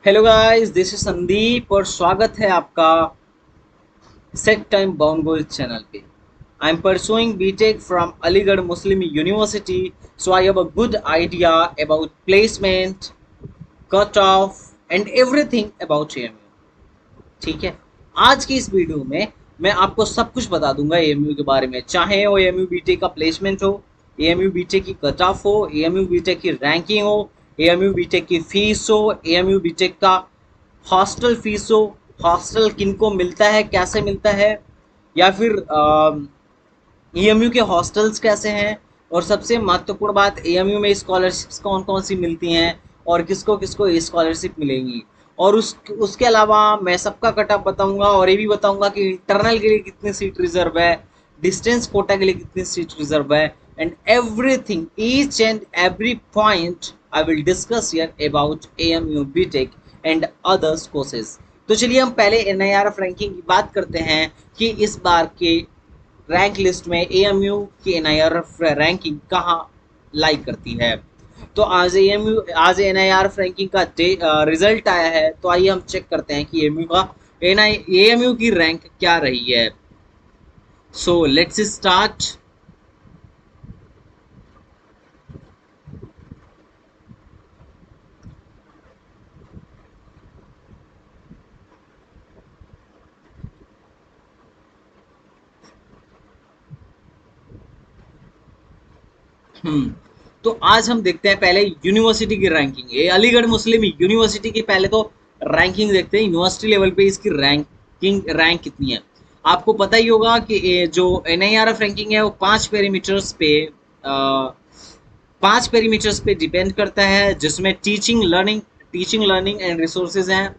Hello guys, this is Sandeep और स्वागत है आपका set time bound goal channel पे। I am pursuing BTech from Aligarh Muslim University, so I have a good idea about placement, cut off and everything about AMU. ठीक है, आज की इस वीडियो में मैं आपको सब कुछ बता दूंगा एएमयू के बारे में, चाहे वो एएमयू बीटेक का प्लेसमेंट हो, एएमयू बीटेक की कट ऑफ हो, एएमयू बीटेक की रैंकिंग हो, एएमयू बीटेक की फीस हो, एएमयू बीटेक का हॉस्टल फीस हो, हॉस्टल किनको मिलता है, कैसे मिलता है, या फिर एएमयू के हॉस्टल्स कैसे हैं, और सबसे महत्वपूर्ण बात एएमयू में स्कॉलरशिप्स कौन कौन सी मिलती हैं और किसको किसको स्कॉलरशिप मिलेंगी। और उसके अलावा मैं सबका कट ऑफ बताऊंगा और ये भी बताऊंगा कि इंटरनल के लिए कितनी सीट रिजर्व है, डिस्टेंस कोटा के लिए कितनी सीट रिजर्व है, and everything, each and every point I will discuss here about AMU BTech and others courses. तो चलिए हम पहले एनआईआरएफ रैंकिंग की बात करते हैं कि इस बार के रैंक लिस्ट में एएमयू की एनआईआरएफ रैंकिंग कहाँ लाइक करती है। तो आज एनआईआरएफ रैंकिंग का रिजल्ट आया है, तो आइए हम चेक करते हैं कि एएमयू की रैंक क्या रही है। So let's start. हम्म तो आज हम देखते हैं पहले यूनिवर्सिटी की रैंकिंग। ये अलीगढ़ मुस्लिम यूनिवर्सिटी की पहले तो रैंकिंग देखते हैं, यूनिवर्सिटी लेवल पे इसकी रैंक कितनी है। आपको पता ही होगा कि ये जो एनआईआरएफ रैंकिंग है वो पांच पेरीमीटर्स पे डिपेंड करता है, जिसमें टीचिंग लर्निंग एंड रिसोर्सेज हैं,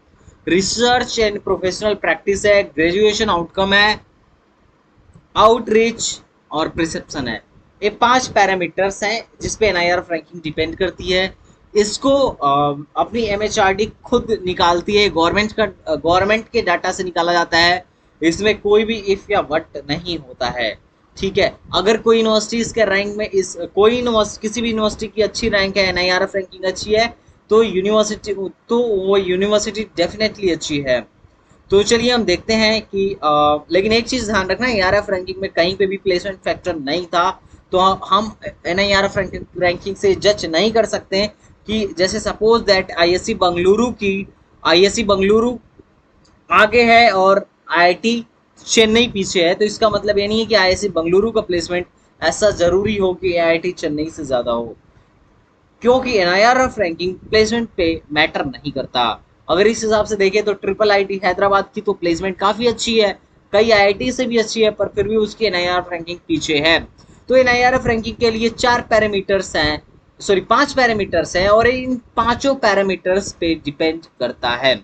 रिसर्च एंड प्रोफेशनल प्रैक्टिस है, ग्रेजुएशन आउटकम है, आउटरीच और प्रिसेप्शन है। ये पांच पैरामीटर्स हैं जिस पे एनआईआरएफ रैंकिंग डिपेंड करती है। इसको अपनी एमएचआरडी खुद निकालती है, गवर्नमेंट के डाटा से निकाला जाता है। इसमें कोई भी इफ या वट नहीं होता है। ठीक है, अगर कोई यूनिवर्सिटी इसके रैंक में इस कोई यूनिवर्सिटी किसी भी यूनिवर्सिटी की अच्छी रैंक है, एनआईआरएफ रैंकिंग अच्छी है, तो वो यूनिवर्सिटी डेफिनेटली अच्छी है। तो चलिए हम देखते हैं कि लेकिन एक चीज ध्यान रखना, एआरएफ रैंकिंग में कहीं पे भी प्लेसमेंट फैक्टर नहीं था, तो हम एनआईआरएफ रैंकिंग से जज नहीं कर सकते हैं कि जैसे सपोज दैट आईएससी बंगलुरु आगे है और आईआईटी चेन्नई पीछे है, तो इसका मतलब ये नहीं है कि आईआईसी बंगलुरु का प्लेसमेंट ऐसा जरूरी हो कि आईआईटी चेन्नई से ज्यादा हो, क्योंकि एनआईआरएफ रैंकिंग प्लेसमेंट पे मैटर नहीं करता। अगर इस हिसाब से देखें तो ट्रिपल आईटी हैदराबाद की तो प्लेसमेंट काफी अच्छी है, कई आईआईटी से भी अच्छी है, पर फिर भी उसकी एनआईआरएफ रैंकिंग पीछे है। तो एनआईआरएफ रैंकिंग के लिए पांच पैरामीटर्स हैं और इन पांचों पैरामीटर्स पे डिपेंड करता है।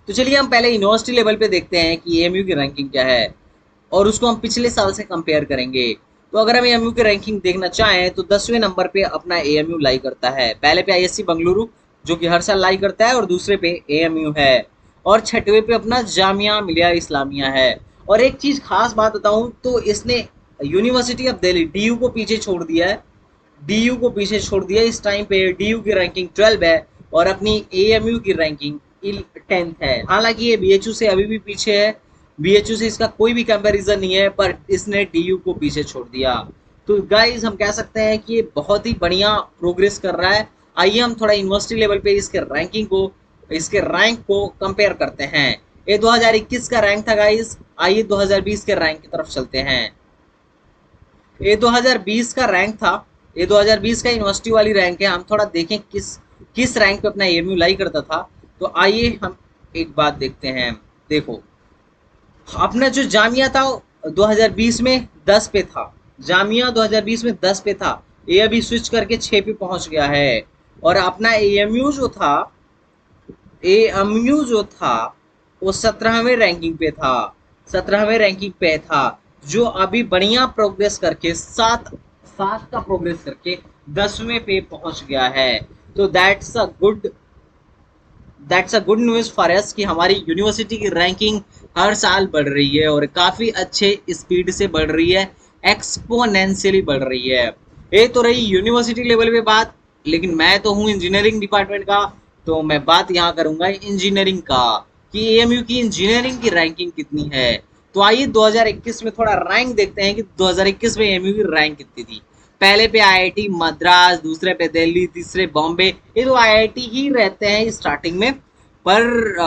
तो चलिए हम पहले यूनिवर्सिटी लेवल पे देखते हैं कि एएमयू की रैंकिंग क्या है और उसको हम पिछले साल से कंपेयर करेंगे। तो अगर हम एएमयू की रैंकिंग देखना चाहें तो 10वें नंबर पे अपना एएमयू लाई करता है, पहले पे आईएससी बंगलुरु जो कि हर साल लाई करता है, और दूसरे पे एएमयू है, और छठवें पे अपना जामिया मिलिया इस्लामिया है। और एक चीज खास बात बताऊं तो इसने यूनिवर्सिटी ऑफ दिल्ली डीयू को पीछे छोड़ दिया है। डीयू को पीछे छोड़ दिया, इस टाइम पे डीयू की रैंकिंग 12 है और अपनी एएमयू की रैंकिंग 10th है। हालांकि ये बीएचयू से अभी भी पीछे है, बीएचयू से इसका कोई भी कंपैरिजन नहीं है, पर इसने डीयू को पीछे छोड़ दिया। तो गाइज हम कह सकते हैं कि ये बहुत ही बढ़िया प्रोग्रेस कर रहा है। आइए हम थोड़ा यूनिवर्सिटी लेवल पे इसके रैंक को कंपेयर करते हैं। ये 2021 का रैंक था गाइज, आइए 2020 के रैंक की तरफ चलते हैं। ये 2020 का रैंक था, ये 2020 का यूनिवर्सिटी वाली रैंक है। हम थोड़ा देखें किस किस रैंक पे अपना एएमयू लाई करता था। तो आइए हम एक बात देखते हैं। देखो, अपना जो जामिया था 2020 में 10 पे था, जामिया 2020 में 10 पे था, ये अभी स्विच करके 6 पे पहुंच गया है। और अपना एएमयू जो था वो 17वें रैंकिंग पे था, 17वें रैंकिंग पे था, जो अभी बढ़िया प्रोग्रेस करके सात सात का प्रोग्रेस करके 10वें पे पहुंच गया है। तो that's a good news for us कि हमारी यूनिवर्सिटी की रैंकिंग हर साल बढ़ रही है और काफी अच्छे स्पीड से बढ़ रही है, एक्सपोनेंशियली बढ़ रही है। ये तो रही यूनिवर्सिटी लेवल पे बात, लेकिन मैं तो हूँ इंजीनियरिंग डिपार्टमेंट का, तो मैं बात यहाँ करूंगा इंजीनियरिंग का कि एएमयू की इंजीनियरिंग की रैंकिंग कितनी है। तो आइए 2021 में थोड़ा रैंक देखते हैं कि 2021 में एएमयू की रैंक कितनी थी। पहले पे आईआईटी मद्रास, दूसरे पे दिल्ली, तीसरे बॉम्बे। ये तो आईआईटी ही रहते हैं स्टार्टिंग में, पर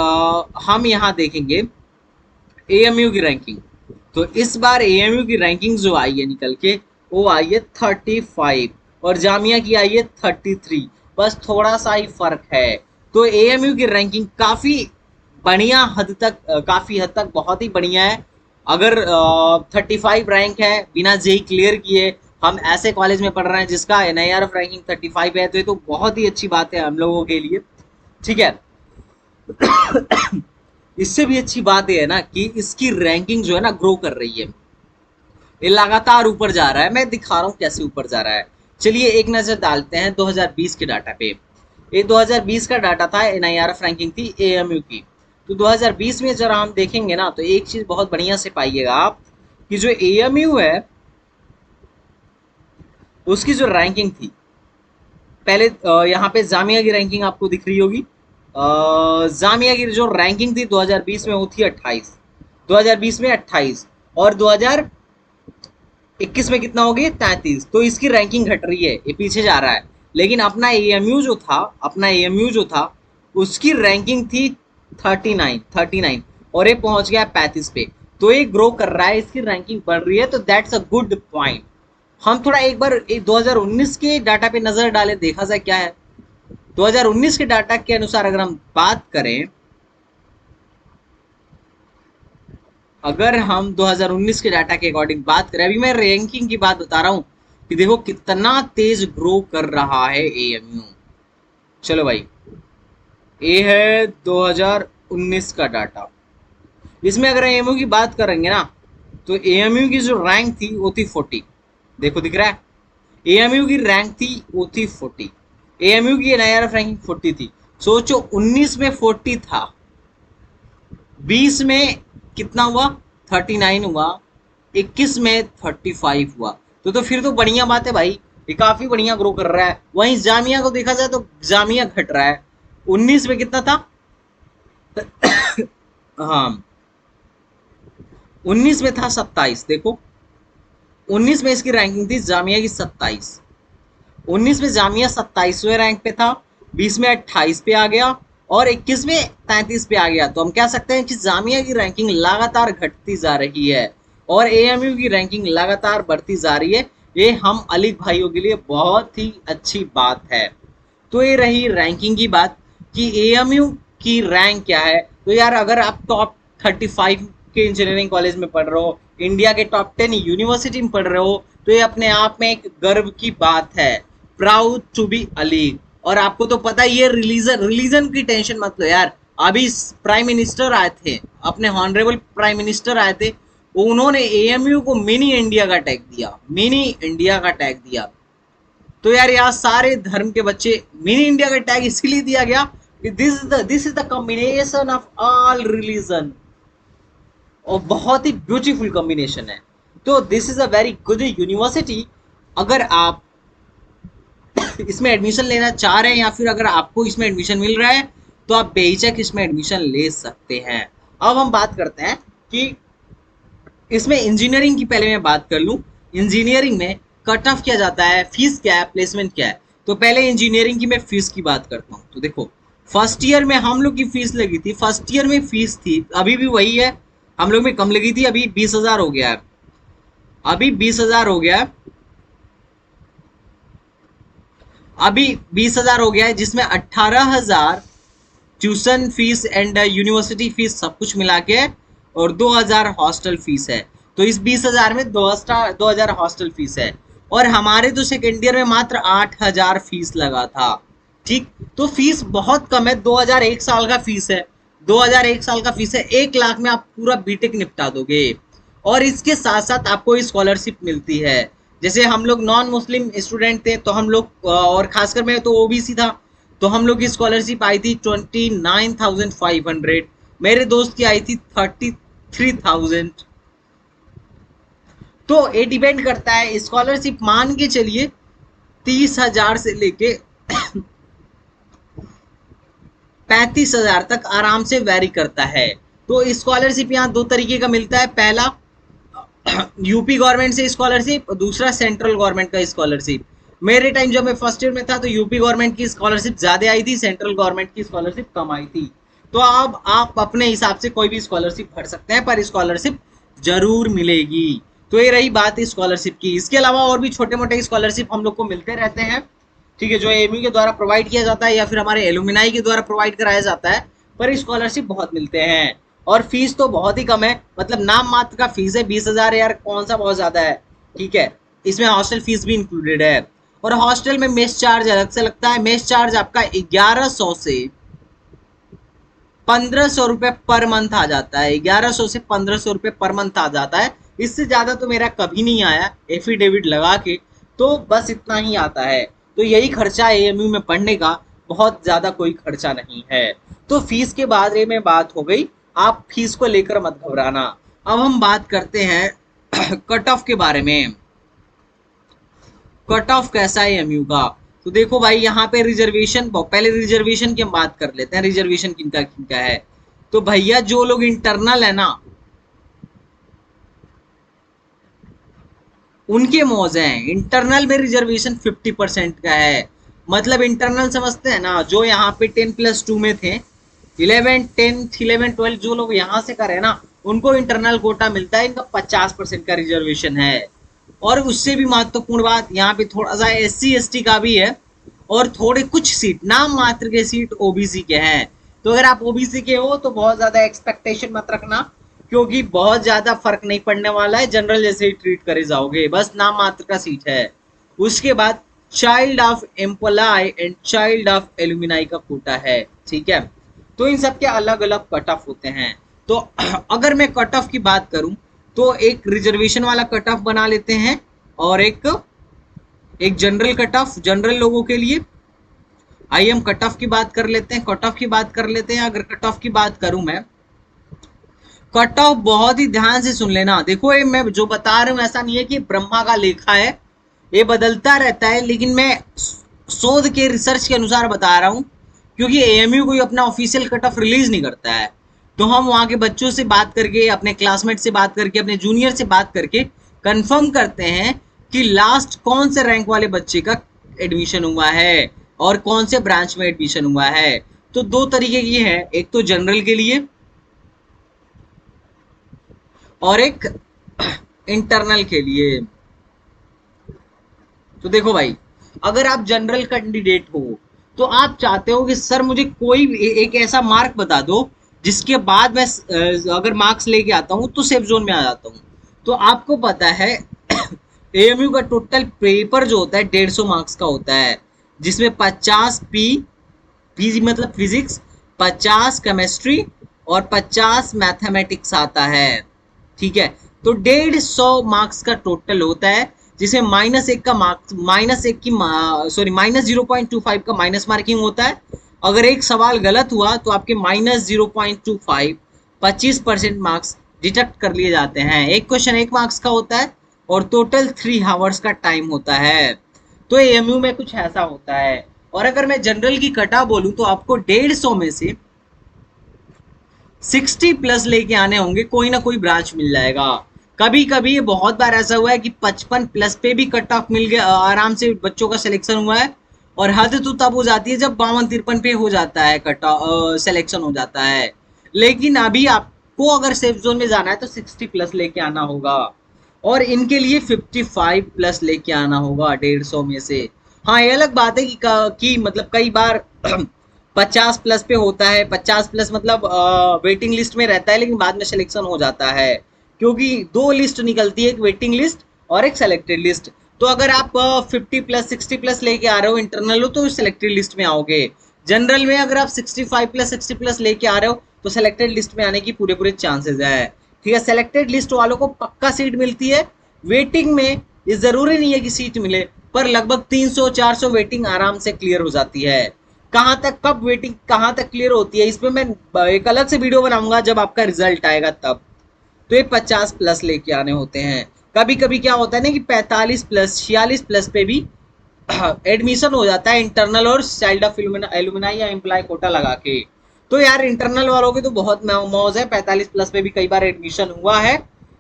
हम यहाँ देखेंगे एएमयू की रैंकिंग। तो इस बार एएमयू की रैंकिंग जो आई है निकल के, वो आई है 35 और जामिया की आई है 33। बस थोड़ा सा ही फर्क है। तो एएमयू की रैंकिंग काफी बढ़िया हद तक, काफी हद तक बहुत ही बढ़िया है। अगर 35 रैंक है बिना जेई क्लियर किए, हम ऐसे कॉलेज में पढ़ रहे हैं जिसका एनआईआरएफ रैंकिंग 35 है, तो ये तो बहुत ही अच्छी बात है हम लोगों के लिए। ठीक है। इससे भी अच्छी बात यह है ना कि इसकी रैंकिंग जो है ना ग्रो कर रही है। ये लगातार ऊपर जा रहा है। मैं दिखा रहा हूँ कैसे ऊपर जा रहा है। चलिए एक नजर डालते हैं 2020 के डाटा पे। ये 2020 का डाटा था, एनआईआरएफ रैंकिंग थी एएमयू की। तो 2020 में जरा हम देखेंगे ना, तो एक चीज बहुत बढ़िया से पाइएगा आप कि जो एएमयू है उसकी जो रैंकिंग थी, पहले यहाँ पे जामिया की रैंकिंग आपको दिख रही होगी। जामिया की जो रैंकिंग थी 2020 में वो थी 28। 2020 में 28 और 2021 में कितना हो गया 33। तो इसकी रैंकिंग घट रही है, ये पीछे जा रहा है। लेकिन अपना एएमयू जो था उसकी रैंकिंग थी 39 और ये पहुंच गया 35 पे। तो ये ग्रो कर रहा है, इसकी रैंकिंग बढ़ रही है, तो दैट्स अ गुड पॉइंट। हम थोड़ा एक बार 2019 के डाटा पे नजर डालें, देखा जाए क्या है। 2019 के डाटा के अनुसार अगर हम बात करें, अगर हम 2019 के डाटा के अकॉर्डिंग बात करें, अभी मैं रैंकिंग की बात बता रहा हूं कि देखो कितना तेज ग्रो कर रहा है एएमयू। चलो भाई, ये है 2019 का डाटा। इसमें अगर एएमयू की बात करेंगे ना, तो एएमयू की जो रैंक थी वो थी 40। देखो दिख रहा है, एएमयू की रैंक थी वो थी 40। एएमयू की एनआईआरएफ रैंकिंग 40 थी। सोचो 19 में 40 था, 20 में कितना हुआ 39 हुआ, 21 में 35 हुआ। तो फिर तो बढ़िया बात है भाई, ये काफी बढ़िया ग्रो कर रहा है। वहीं जामिया को देखा जाए तो जामिया घट रहा है। 19 में कितना था हाँ, 19 में था 27। देखो 19 में इसकी रैंकिंग थी जामिया की 27। 19 में जामिया 27वें रैंक पे था, 20 में 28 पे आ गया और 21 में 33 पे आ गया। तो हम कह सकते हैं कि जामिया की रैंकिंग लगातार घटती जा रही है और एएमयू की रैंकिंग लगातार बढ़ती जा रही है। ये हम अलीग भाइयों के लिए बहुत ही अच्छी बात है। तो ये रही रैंकिंग की बात कि एएमयू की रैंक क्या है। तो यार अगर आप टॉप 35 के इंजीनियरिंग कॉलेज में पढ़ रहे हो, इंडिया के टॉप 10 यूनिवर्सिटी में पढ़ रहे हो, तो ये अपने आप में एक गर्व की बात है। Proud to be Alig. और आपको तो पता ही है, रिलीजन की टेंशन मत लो यार। अभी प्राइम मिनिस्टर आए थे, अपने हॉनरेबल प्राइम मिनिस्टर आए थे, उन्होंने एएमयू को मिनी इंडिया का टैग दिया, मिनी इंडिया का टैग दिया। तो यार यहाँ सारे धर्म के बच्चे, मिनी इंडिया का टैग इसलिए दिया गया कि this is the combination of all religion, और बहुत ही ब्यूटीफुल कॉम्बिनेशन है। तो this is a very good university. अगर आप इसमें एडमिशन लेना चाह रहे हैं या फिर अगर आपको इसमें एडमिशन मिल रहा है, तो आप बेहिचक इसमें एडमिशन ले सकते हैं। अब हम बात करते हैं कि इसमें इंजीनियरिंग की पहले मैं बात कर लूं। इंजीनियरिंग में कट ऑफ किया जाता है, फीस क्या है, प्लेसमेंट क्या है। तो पहले इंजीनियरिंग की मैं फीस की बात करता हूँ। तो देखो फर्स्ट ईयर में हम लोग की फीस लगी थी, फर्स्ट ईयर में फीस थी, अभी भी वही है, हम लोग में कम लगी थी, अभी 20,000 हो गया है। अभी 20,000 हो गया है, अभी 20,000 हो गया है, जिसमें 18,000 tuition fees and university fees सब कुछ मिला के और 2,000 हॉस्टल फीस है। तो इस 20,000 में 2,000 हॉस्टल फीस है। और हमारे तो सेकेंड ईयर में मात्र 8,000 फीस लगा था। ठीक, तो फीस बहुत कम है। 2,000 एक साल का फीस है, 2,000 एक साल का फीस है। 1 लाख में आप पूरा बीटेक निपटा दोगे। और इसके साथ साथ आपको स्कॉलरशिप मिलती है। जैसे हम लोग नॉन मुस्लिम स्टूडेंट थे, तो हम लोग, और खासकर मैं तो ओबीसी था, तो हम लोग की स्कॉलरशिप आई थी 29,500। मेरे दोस्त की आई थी 33,000। तो ये डिपेंड करता है, स्कॉलरशिप मान के चलिए 30,000 से लेके 35,000 तक आराम से वेरी करता है। तो स्कॉलरशिप यहाँ दो तरीके का मिलता है, पहला यूपी गवर्नमेंट से स्कॉलरशिप, दूसरा सेंट्रल गवर्नमेंट का स्कॉलरशिप। मेरे टाइम जब मैं फर्स्ट ईयर में था तो यूपी गवर्नमेंट की स्कॉलरशिप ज्यादा आई थी, सेंट्रल गवर्नमेंट की स्कॉलरशिप कम आई थी। तो अब आप अपने हिसाब से कोई भी स्कॉलरशिप भर सकते हैं, पर स्कॉलरशिप जरूर मिलेगी। तो ये रही बात स्कॉलरशिप की। इसके अलावा और भी छोटे मोटे स्कॉलरशिप हम लोग को मिलते रहते हैं, ठीक है, जो एएमयू के द्वारा प्रोवाइड किया जाता है या फिर हमारे एलुमनाई के द्वारा प्रोवाइड कराया जाता है। पर स्कॉलरशिप बहुत मिलते हैं और फीस तो बहुत ही कम है, मतलब नाम मात्र का फीस है 20,000। यार कौन सा बहुत ज्यादा है, ठीक है। इसमें हॉस्टल फीस भी इंक्लूडेड है और हॉस्टल में मेस चार्ज अलग से लगता है। मेस चार्ज आपका 1100 से 1500 रुपए पर मंथ आ जाता है। 1100 से 1500 रुपए पर मंथ आ जाता है। इससे ज्यादा तो मेरा कभी नहीं आया एफिडेविट लगा के, तो बस इतना ही आता है। तो यही खर्चा एएमयू में पढ़ने का, बहुत ज्यादा कोई खर्चा नहीं है। तो फीस के बारे में बात हो गई, आप फीस को लेकर मत घबराना। अब हम बात करते हैं कट ऑफ के बारे में। कट ऑफ कैसा है एएमयू का, तो देखो भाई यहाँ पे रिजर्वेशन, पहले रिजर्वेशन की हम बात कर लेते हैं। रिजर्वेशन किनका किनका है, तो भैया जो लोग इंटरनल है ना उनके मौज हैं। इंटरनल में रिजर्वेशन 50% का है। मतलब इंटरनल समझते हैं ना, जो यहाँ पे 10+2 में थे, 11 10 11 12 जो लोग यहाँ से करे ना उनको इंटरनल कोटा मिलता है। इनका 50% का रिजर्वेशन है। और उससे भी महत्वपूर्ण बात, यहाँ पे थोड़ा सा SC ST का भी है और थोड़े कुछ सीट, नाम मात्र के सीट ओबीसी के हैं। तो अगर आप ओबीसी के हो तो बहुत ज्यादा एक्सपेक्टेशन मत रखना, क्योंकि बहुत ज्यादा फर्क नहीं पड़ने वाला है, जनरल जैसे ही ट्रीट करे जाओगे, बस नाम मात्र का सीट है। उसके बाद child of employ and child of alumni का कोटा है, ठीक है। तो इन सब के अलग अलग कट ऑफ होते हैं। तो अगर मैं कट ऑफ की बात करूं तो एक रिजर्वेशन वाला कट ऑफ बना लेते हैं और एक जनरल कट ऑफ, जनरल लोगों के लिए। आइए हम कट ऑफ की बात कर लेते हैं। कट ऑफ की बात कर लेते हैं। अगर कट ऑफ की बात करूं मैं, कट ऑफ बहुत ही ध्यान से सुन लेना। देखो ये मैं जो बता रहा हूं ऐसा नहीं है कि ब्रह्मा का लेखा है, ये बदलता रहता है, लेकिन मैं शोध के रिसर्च के अनुसार बता रहा हूं, क्योंकि एएमयू कोई अपना ऑफिशियल कट ऑफ रिलीज नहीं करता है। तो हम वहां के बच्चों से बात करके, अपने क्लासमेट से बात करके, अपने जूनियर से बात करके कंफर्म करते हैं कि लास्ट कौन से रैंक वाले बच्चे का एडमिशन हुआ है और कौन से ब्रांच में एडमिशन हुआ है। तो दो तरीके की है, एक तो जनरल के लिए और एक इंटरनल के लिए। तो देखो भाई, अगर आप जनरल कैंडिडेट हो तो आप चाहते हो कि सर मुझे कोई एक ऐसा मार्क बता दो जिसके बाद मैं अगर मार्क्स लेके आता हूं तो सेफ जोन में आ जाता हूं। तो आपको पता है एएमयू का टोटल पेपर जो होता है 150 मार्क्स का होता है, जिसमें 50 पी मतलब फिजिक्स, 50 केमिस्ट्री और 50 मैथमेटिक्स आता है, ठीक है। तो 150 मार्क्स का टोटल होता है, जिसमें -1 का मार्क्स, -1 की -0.25 का माइनस मार्किंग होता है। अगर एक सवाल गलत हुआ तो आपके -0.25 25% मार्क्स डिडक्ट कर लिए जाते हैं। एक क्वेश्चन 1 मार्क्स का होता है और टोटल 3 आवर्स का टाइम होता है। तो एएमयू में कुछ ऐसा होता है। और अगर मैं जनरल की कटा बोलूं तो आपको 150 में से 60+ लेके आने होंगे, कोई ना कोई ब्रांच मिल जाएगा। कभी कभी बहुत बार ऐसा हुआ है कि 55+ पे भी कट ऑफ मिल गया, आराम से बच्चों का सिलेक्शन हुआ है। और हद तो तब हो जाती है जब 52-53 पे हो जाता है, कट सिलेक्शन हो जाता है। लेकिन अभी आपको अगर सेफ जोन में जाना है तो 60+ लेके आना होगा और इनके लिए 55+ लेके आना होगा 150 में से। हाँ ये अलग बात है कि मतलब कई बार 50+ पे होता है, 50+ मतलब वेटिंग लिस्ट में रहता है, लेकिन बाद में सिलेक्शन हो जाता है, क्योंकि 2 लिस्ट निकलती है, एक वेटिंग लिस्ट और एक सेलेक्टेड लिस्ट। तो अगर आप 50+ 60+ लेके आ रहे हो इंटरनल हो तो सेलेक्टेड लिस्ट में आओगे। जनरल में अगर आप 65+ 60+ लेके आ रहे हो तो सेलेक्टेड लिस्ट में आने की पूरे चांसेस है, ठीक है। सेलेक्टेड लिस्ट वालों को पक्का सीट मिलती है। वेटिंग में ये जरूरी नहीं है कि सीट मिले, पर लगभग 300-400 वेटिंग आराम से क्लियर हो जाती है। कहाँ तक, कब वेटिंग कहाँ तक क्लियर होती है, इसमें मैं एक अलग से वीडियो बनाऊंगा जब आपका रिजल्ट आएगा तब। तो ये 50+ लेके आने होते हैं। कभी कभी क्या होता है ना कि 45+ 46+ पे भी एडमिशन हो जाता है इंटरनल और चाइल्ड ऑफ एलुमनाई या एम्प्लॉय कोटा लगा के। तो यार इंटरनल वालों की तो बहुत मौज है, 45 प्लस पे भी कई बार एडमिशन हुआ है।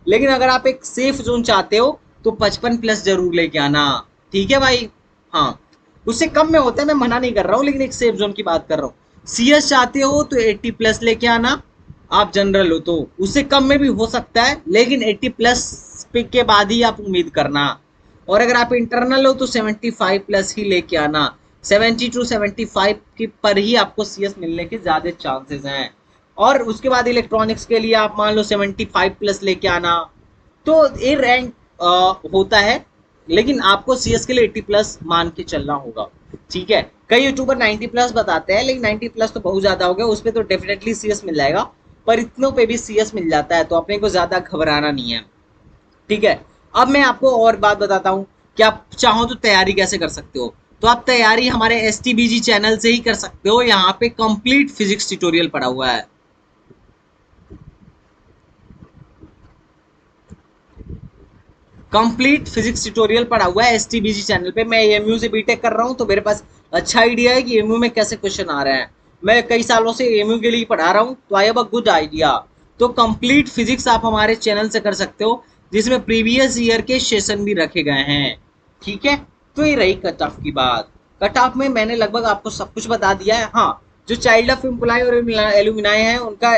लेकिन अगर आप एक सेफ जोन चाहते हो तो 55 प्लस जरूर लेके आना, ठीक है भाई। हाँ, उससे कम में होता है, मैं मना नहीं कर रहा हूँ, लेकिन एक सेफ जोन की बात कर रहा हूँ। सीएस चाहते हो तो 80 प्लस लेके आना। आप जनरल हो तो उससे कम में भी हो सकता है, लेकिन 80 प्लस पे के बाद ही आप उम्मीद करना। और अगर आप इंटरनल हो तो 75 प्लस ही लेके आना। 70 to 75 की पर ही आपको सीएस मिलने के ज्यादा चांसेस हैं। और उसके बाद इलेक्ट्रॉनिक्स के लिए आप मान लो 75 प्लस लेके आना। तो ये रैंक होता है, लेकिन आपको सीएस के लिए 80 प्लस मान के चलना होगा, ठीक है। कई यूट्यूबर 90 प्लस बताते हैं, लेकिन 90 प्लस तो बहुत ज्यादा हो गया, उस पर तो डेफिनेटली सीएस मिल जाएगा। पर इतनों पे भी सीएस मिल जाता है, तो अपने को ज्यादा घबराना नहीं है, ठीक है। अब मैं आपको और बात बताता हूँ कि आप चाहो तो तैयारी कैसे कर सकते हो। तो आप तैयारी हमारे STBG चैनल से ही कर सकते हो, यहाँ पे कंप्लीट फिजिक्स ट्यूटोरियल पड़ा हुआ है। कंप्लीट फिजिक्स ट्यूटोरियल पड़ा हुआ है STBG चैनल पे। मैं एएमयू से बीटेक कर रहा हूँ, तो मेरे पास अच्छा आइडिया है कि एएमयू में कैसे क्वेश्चन आ रहे हैं। मैं कई सालों से एएमयू के लिए पढ़ा रहा हूँ, तो आई हैव अ गुड आइडिया। तो कंप्लीट फिजिक्स आप हमारे चैनल से कर सकते हो, जिसमें प्रीवियस ईयर के सेशन भी रखे गए हैं, ठीक है। तो ये रही कट ऑफ की बात। कट ऑफ में मैंने लगभग आपको सब कुछ बता दिया है। हाँ, जो चाइल्ड ऑफ एम्प्लॉय और एलुमिनाई है उनका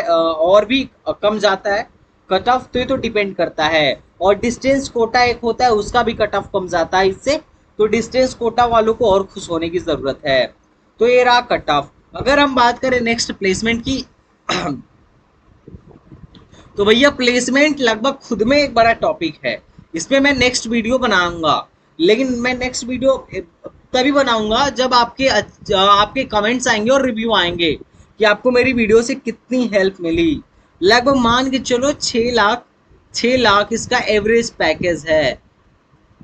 और भी कम जाता है कट ऑफ, तो ये तो डिपेंड करता है। और डिस्टेंस कोटा एक होता है, उसका भी कट ऑफ कम जाता है इससे। तो डिस्टेंस कोटा वालों को और खुश होने की जरूरत है। तो ये रहा कट ऑफ। अगर हम बात करें नेक्स्ट प्लेसमेंट की तो भैया प्लेसमेंट लगभग खुद में एक बड़ा टॉपिक है। इसमें मैं नेक्स्ट वीडियो बनाऊंगा, लेकिन मैं नेक्स्ट वीडियो तभी बनाऊंगा जब आपके कमेंट्स आएंगे और रिव्यू आएंगे कि आपको मेरी वीडियो से कितनी हेल्प मिली। लगभग मान के चलो 6 लाख, 6 लाख इसका एवरेज पैकेज है।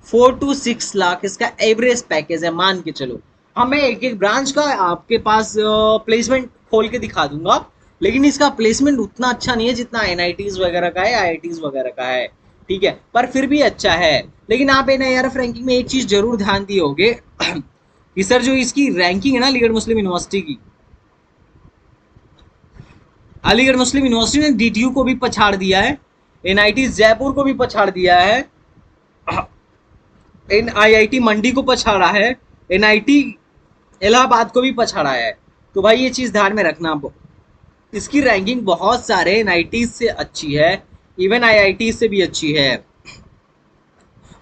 4 to 6 लाख इसका एवरेज पैकेज है, मान के चलो। हाँ, मैं एक एक ब्रांच का आपके पास प्लेसमेंट खोल के दिखा दूंगा, लेकिन इसका प्लेसमेंट उतना अच्छा नहीं है जितना एनआईटीज वगैरह का है, आईआईटीज वगैरह का है, ठीक है। पर फिर भी अच्छा है। लेकिन आप एनआईआरएफ रैंकिंग में एक चीज जरूर ध्यान दिए होगे कि सर जो इसकी रैंकिंग है ना अलीगढ़ मुस्लिम यूनिवर्सिटी की, अलीगढ़ मुस्लिम यूनिवर्सिटी ने डीटीयू को भी पछाड़ दिया है, एनआईटी जयपुर को भी पछाड़ दिया है, आईआईटी मंडी को पछाड़ा है, एनआईटी इलाहाबाद को भी पछाड़ा है। तो भाई ये चीज ध्यान में रखना, इसकी रैंकिंग बहुत सारे एनआईटी से अच्छी है, इवन आईआईटी से भी अच्छी है।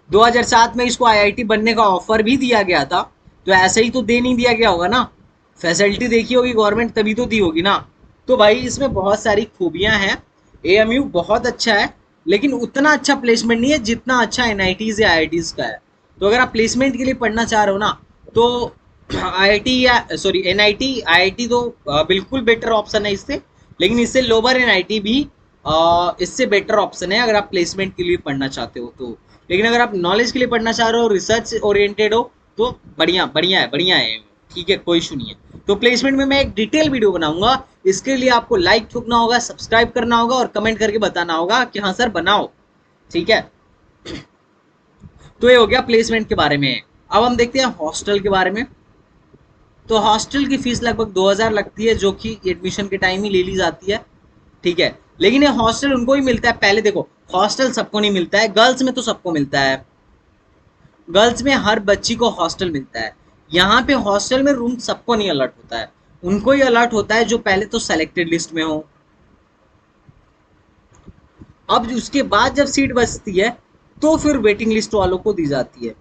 2007 में इसको आईआईटी बनने का ऑफर भी दिया गया था, तो ऐसे ही तो दे नहीं दिया गया होगा ना, फैसिलिटी देखी होगी गवर्नमेंट तभी तो दी होगी ना। तो भाई इसमें बहुत सारी खूबियां हैं, एएमयू बहुत अच्छा है, लेकिन उतना अच्छा प्लेसमेंट नहीं है जितना अच्छा एनआईटीज या आईआईटीज का है। तो अगर आप प्लेसमेंट के लिए पढ़ना चाह रहे हो ना, तो आईआईटी या सॉरी एनआईटी आईआईटी तो बिल्कुल बेटर ऑप्शन है इससे, लेकिन इससे लोअर एनआईटी भी इससे बेटर ऑप्शन है अगर आप प्लेसमेंट के लिए पढ़ना चाहते हो तो। लेकिन अगर आप नॉलेज के लिए पढ़ना चाह रहे हो, रिसर्च ओरिएंटेड हो, तो बढ़िया बढ़िया है, बढ़िया है, ठीक है, कोई इशू नहीं है। तो प्लेसमेंट में मैं एक डिटेल वीडियो बनाऊंगा, इसके लिए आपको लाइक ठोकना होगा, सब्सक्राइब करना होगा और कमेंट करके बताना होगा कि हाँ सर बनाओ, ठीक है। तो ये हो गया प्लेसमेंट के बारे में। अब हम देखते हैं हॉस्टल के बारे में। तो हॉस्टल की फीस लगभग 2000 लगती है, जो कि एडमिशन के टाइम ही ले ली जाती है, ठीक है। लेकिन ये हॉस्टल उनको ही मिलता है, पहले देखो हॉस्टल सबको नहीं मिलता है, गर्ल्स में तो सबको मिलता है, गर्ल्स में हर बच्ची को हॉस्टल मिलता है। यहाँ पे हॉस्टल में रूम सबको नहीं अलर्ट होता है, उनको ही अलर्ट होता है जो पहले तो सेलेक्टेड लिस्ट में हो। अब उसके बाद जब सीट बचती है तो फिर वेटिंग लिस्ट वालों को दी जाती है,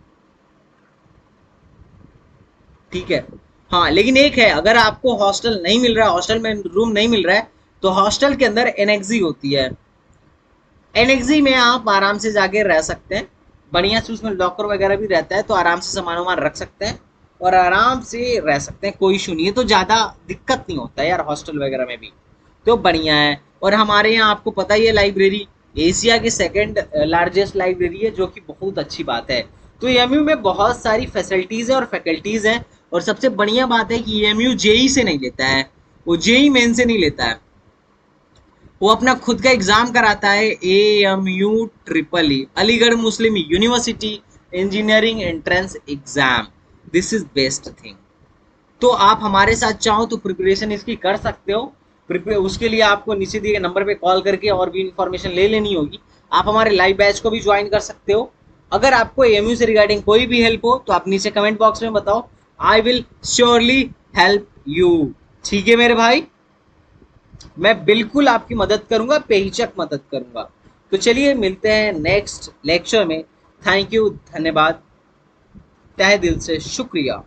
ठीक है। हाँ, लेकिन एक है, अगर आपको हॉस्टल नहीं मिल रहा है, हॉस्टल में रूम नहीं मिल रहा है, तो हॉस्टल के अंदर एनएक्सी होती है। एनएक्सी में आप आराम से जाके रह सकते हैं, बढ़िया से उसमें लॉकर वगैरह भी रहता है, तो आराम से सामान वामान रख सकते हैं और आराम से रह सकते हैं, कोई इशू नहीं है। तो ज़्यादा दिक्कत नहीं होता है यार हॉस्टल वगैरह में भी, तो बढ़िया है। और हमारे यहाँ आपको पता ही है लाइब्रेरी एशिया की सेकंड लार्जेस्ट लाइब्रेरी है, जो कि बहुत अच्छी बात है। तो एएमयू में बहुत सारी फैसिलिटीज़ हैं और फैकल्टीज़ हैं, और सबसे बढ़िया बात है कि एएमयू जेई से नहीं लेता है, वो जेई मेन से नहीं लेता है, वो अपना खुद का एग्जाम कराता है, AMU triple E Aligarh Muslim university engineering entrance exam. This is best thing. तो आप हमारे साथ चाहो तो प्रिपरेशन इसकी कर सकते हो, उसके लिए आपको नीचे दिए गए नंबर पे कॉल करके और भी इंफॉर्मेशन ले लेनी होगी। आप हमारे लाइव बैच को भी ज्वाइन कर सकते हो। अगर आपको एएमयू से रिगार्डिंग कोई भी हेल्प हो तो आप नीचे कमेंट बॉक्स में बताओ, I will surely help you. ठीक है मेरे भाई, मैं बिल्कुल आपकी मदद करूंगा, बेहिचक मदद करूंगा। तो चलिए मिलते हैं नेक्स्ट लेक्चर में। थैंक यू, धन्यवाद, तहे दिल से शुक्रिया।